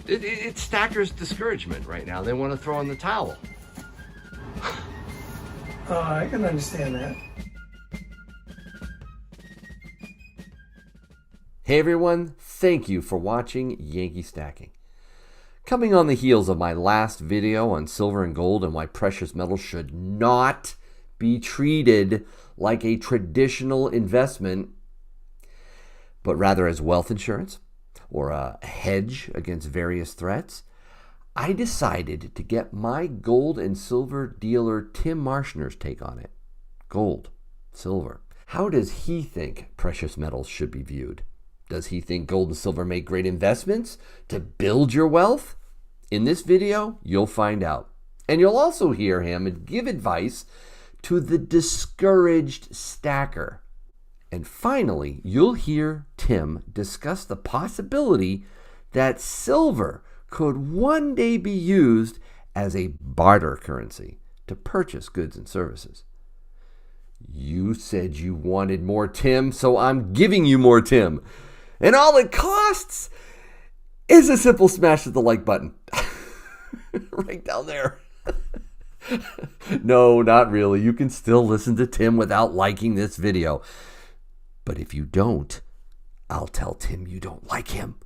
It's stackers' discouragement right now. They want to throw in the towel. I can understand that. Hey everyone, thank you for watching Yankee Stacking. Coming on the heels of my last video on silver and gold and why precious metals should not be treated like a traditional investment, but rather as wealth insurance or a hedge against various threats, I decided to get my gold and silver dealer Tim Marshner's take on it. Gold, silver. How does he think precious metals should be viewed? Does he think gold and silver make great investments to build your wealth? In this video, you'll find out. And you'll also hear him give advice to the discouraged stacker. And finally, you'll hear Tim discuss the possibility that silver could one day be used as a barter currency to purchase goods and services. You said you wanted more Tim, so I'm giving you more Tim. And all it costs is a simple smash of the like button. Right down there. No, not really. You can still listen to Tim without liking this video. But if you don't, I'll tell Tim you don't like him.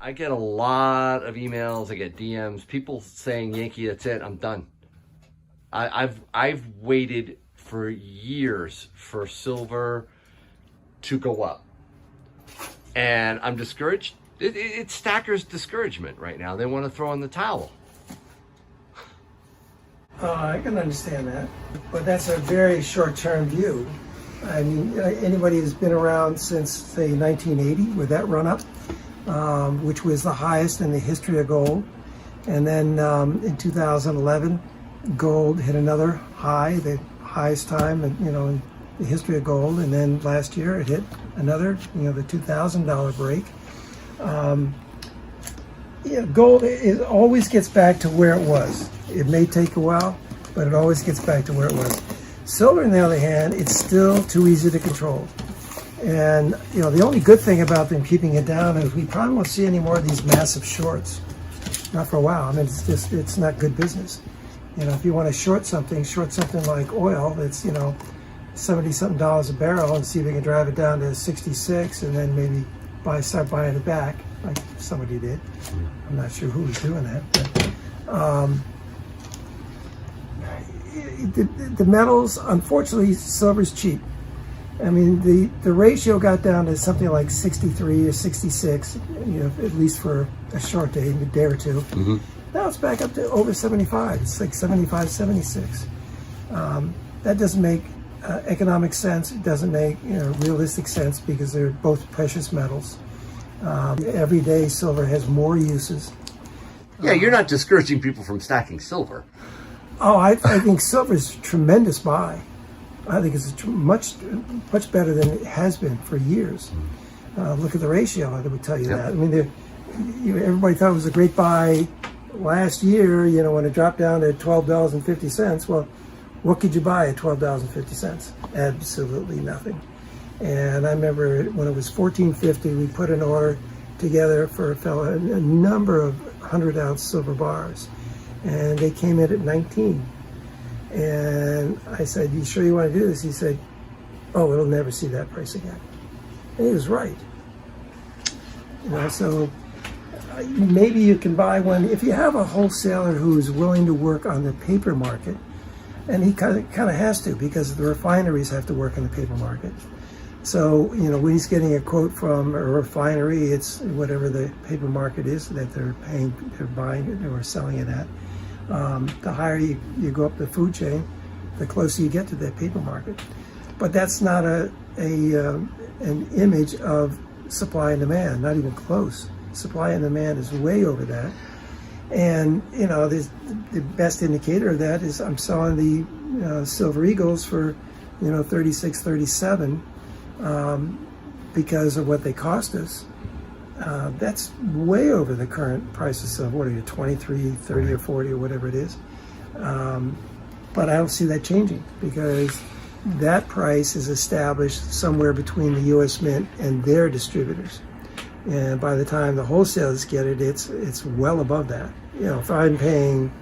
I get a lot of emails. I get DMs. People saying, "Yankee, that's it. I'm done." I've waited for years for silver to go up. And I'm discouraged. It's stackers' discouragement right now. They want to throw in the towel. I can understand that, but that's a very short-term view. I mean, anybody who's been around since, say, 1980 with that run-up, which was the highest in the history of gold, and then in 2011, gold hit another high, the highest time, in the history of gold, and then last year it hit another, the $2,000 break. Gold always gets back to where it was. It may take a while, but it always gets back to where it was. Silver, on the other hand, it's still too easy to control. And the only good thing about them keeping it down is we probably won't see any more of these massive shorts. Not for a while. I mean, it's not good business. If you want to short something like oil, that's $70-something a barrel, and see if we can drive it down to 66, and then maybe start buying it back, like somebody did. I'm not sure who was doing that, but the metals, unfortunately, silver's cheap. I mean, the ratio got down to something like 63 or 66, at least for a short day, a day or two. Mm-hmm. Now it's back up to over 75. It's like 75, 76. That doesn't make economic sense. It doesn't make realistic sense because they're both precious metals. Every day, silver has more uses. Yeah, you're not discouraging people from stacking silver. Oh, I think silver is a tremendous buy. I think it's much better than it has been for years. Look at the ratio. I would tell you that. I mean, everybody thought it was a great buy last year. When it dropped down to $12.50. Well, what could you buy at $12.50? Absolutely nothing. And I remember when it was $14.50, we put an order together for a fellow, a number of 100-ounce silver bars, and they came in at 19. And I said, "You sure you want to do this?" He said, "Oh, it'll never see that price again." And he was right. So maybe you can buy one if you have a wholesaler who's willing to work on the paper market, and he kind of has to, because the refineries have to work on the paper market. So when he's getting a quote from a refinery, it's whatever the paper market is that they're buying it or selling it at. The higher you go up the food chain, the closer you get to that paper market. But that's not an image of supply and demand, not even close. Supply and demand is way over that. And the best indicator of that is I'm selling the Silver Eagles for 36, 37 because of what they cost us. That's way over the current prices of, 23, 30 or 40 or whatever it is. But I don't see that changing, because that price is established somewhere between the U.S. Mint and their distributors. And by the time the wholesalers get it, it's well above that. You know, if I'm paying,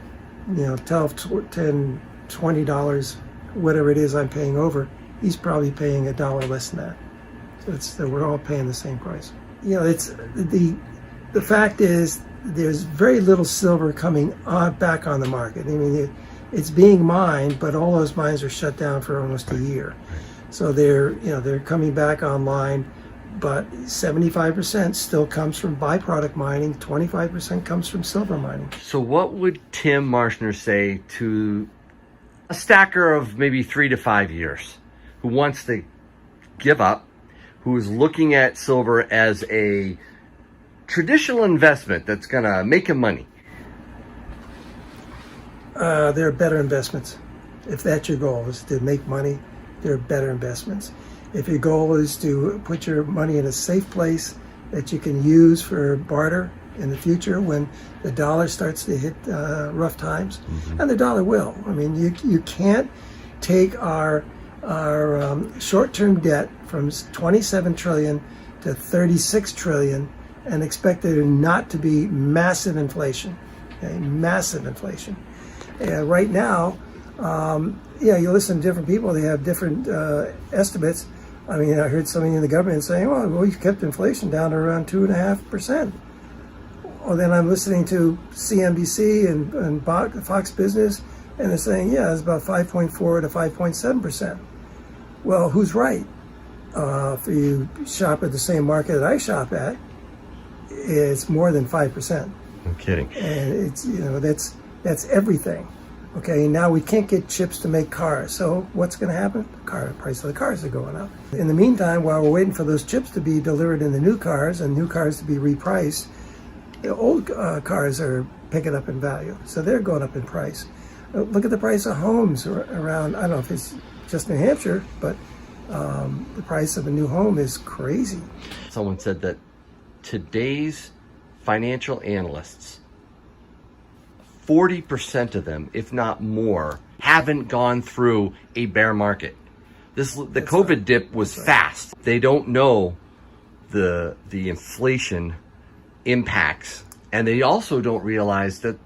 you know, $12, $10, $20, whatever it is I'm paying over, he's probably paying $1 less than that. So we're all paying the same price. You know, it's the fact is there's very little silver coming back on the market. I mean, it's being mined, but all those mines are shut down for almost a year. So they're coming back online, but 75% still comes from byproduct mining. 25% comes from silver mining. So what would Tim Marshner say to a stacker of maybe 3 to 5 years who wants to give up, who is looking at silver as a traditional investment that's going to make him money? There are better investments. If that's your goal, is to make money, there are better investments. If your goal is to put your money in a safe place that you can use for barter in the future when the dollar starts to hit rough times, and the dollar will. I mean, you can't take our short-term debt from 27 trillion to 36 trillion and expect there not to be massive inflation. Okay? Massive inflation. Right now, you listen to different people, they have different estimates. I mean, I heard somebody in the government saying, well, we've kept inflation down to around 2.5%. Well, then I'm listening to CNBC and Fox Business, and they're saying, yeah, it's about 5.4 to 5.7%. Well, who's right? If you shop at the same market that I shop at, it's more than 5%. I'm kidding. And it's, that's everything. Okay, now we can't get chips to make cars. So what's going to happen? The price of the cars are going up. In the meantime, while we're waiting for those chips to be delivered in the new cars and new cars to be repriced, the old cars are picking up in value. So they're going up in price. Look at the price of homes around, I don't know if it's just New Hampshire, but the price of a new home is crazy. Someone said that today's financial analysts, 40% of them, if not more, haven't gone through a bear market. The COVID dip was fast. They don't know the inflation impacts, and they also don't realize that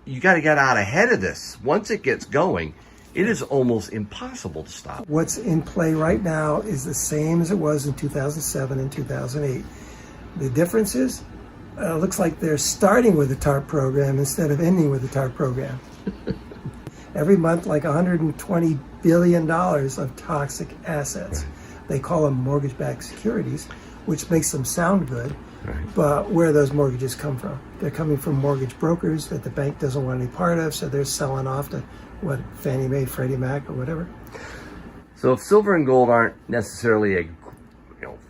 you got to get out ahead of this. Once it gets going, it is almost impossible to stop. What's in play right now is the same as it was in 2007 and 2008. The difference is, looks like they're starting with the TARP program instead of ending with the TARP program. Every month, like $120 billion of toxic assets. Right. They call them mortgage-backed securities, which makes them sound good. Right. But where those mortgages come from? They're coming from mortgage brokers that the bank doesn't want any part of, so they're selling off to Fannie Mae, Freddie Mac, or whatever. So if silver and gold aren't necessarily a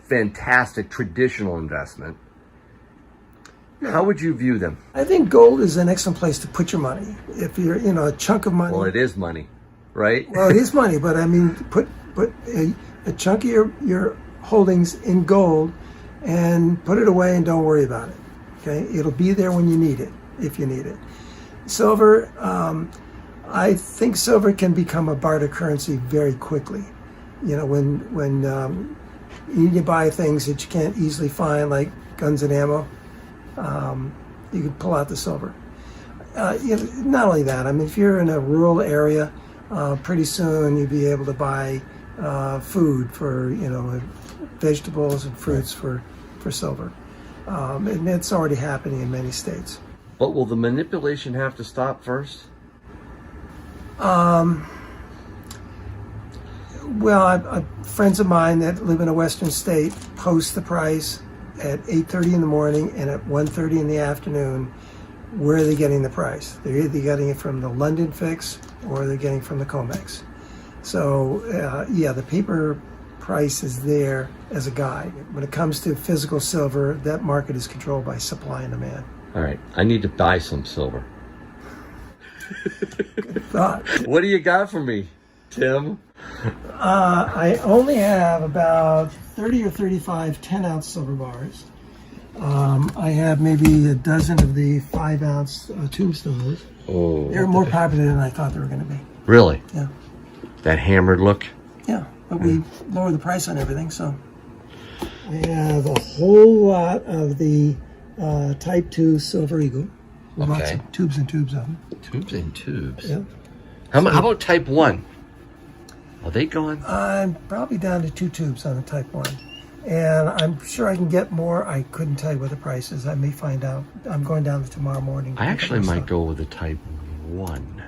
fantastic traditional investment, how would you view them? I think gold is an excellent place to put your money. If you're, a chunk of money. Well, it is money, right? Well, it is money, but I mean, put a chunk of your holdings in gold and put it away and don't worry about it. Okay, it'll be there when you need it, if you need it. Silver, I think silver can become a barter currency very quickly. When you need to buy things that you can't easily find, like guns and ammo. You can pull out the silver. Not only that, I mean, if you're in a rural area, pretty soon you'll be able to buy food for, vegetables and fruits for silver. And it's already happening in many states. But will the manipulation have to stop first? Well, friends of mine that live in a western state post the price at 8:30 in the morning and at 1:30 in the afternoon. Where are they getting the price? They're either getting it from the London Fix or they're getting from the COMEX. So the paper price is there as a guide. When it comes to physical silver, that market is controlled by supply and demand. All right, I need to buy some silver. Good thought. What do you got for me, Tim? I only have about 30 or 35 10-ounce silver bars. I have maybe a dozen of the 5-ounce tombstones. Oh, they're more popular than I thought they were going to be. Really? Yeah. That hammered look? Yeah, but we lowered the price on everything, so. I have a whole lot of the Type 2 Silver Eagle. Lots Okay. of tubes and tubes of them. Tubes and tubes. Yeah. How about Type 1? Are they gone? I'm probably down to 2 tubes on the Type 1. And I'm sure I can get more. I couldn't tell you what the price is. I may find out. I'm going down tomorrow morning. I actually might go with a Type 1.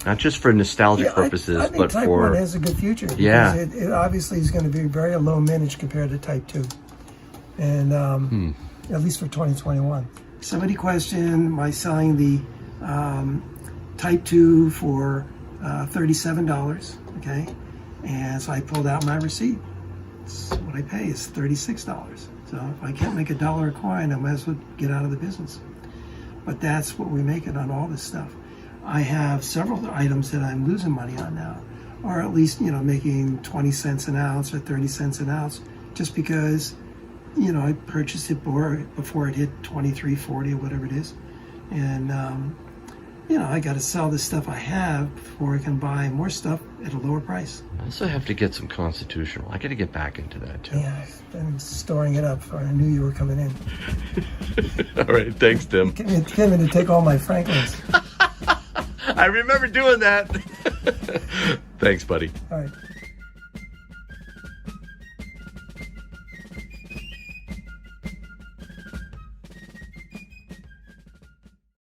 Not just for nostalgic purposes, I think but Type for... 1 has a good future. Because Yeah. it obviously is going to be very low mintage compared to Type 2. And at least for 2021. Somebody questioned my selling the Type 2 for $37, okay? And so I pulled out my receipt. It's what I pay is $36. So if I can't make $1 a coin, I might as well get out of the business. But that's what we make it on all this stuff. I have several items that I'm losing money on now, or at least, making 20 cents an ounce or 30 cents an ounce, just because, I purchased it before it hit 23.40 or whatever it is. And, I got to sell the stuff I have before I can buy more stuff at a lower price. I also have to get some Constitutional. I got to get back into that, too. Yeah, I've been storing it up. I knew you were coming in. All right, thanks, Tim. It came in to take all my Franklins. I remember doing that. Thanks, buddy. All right.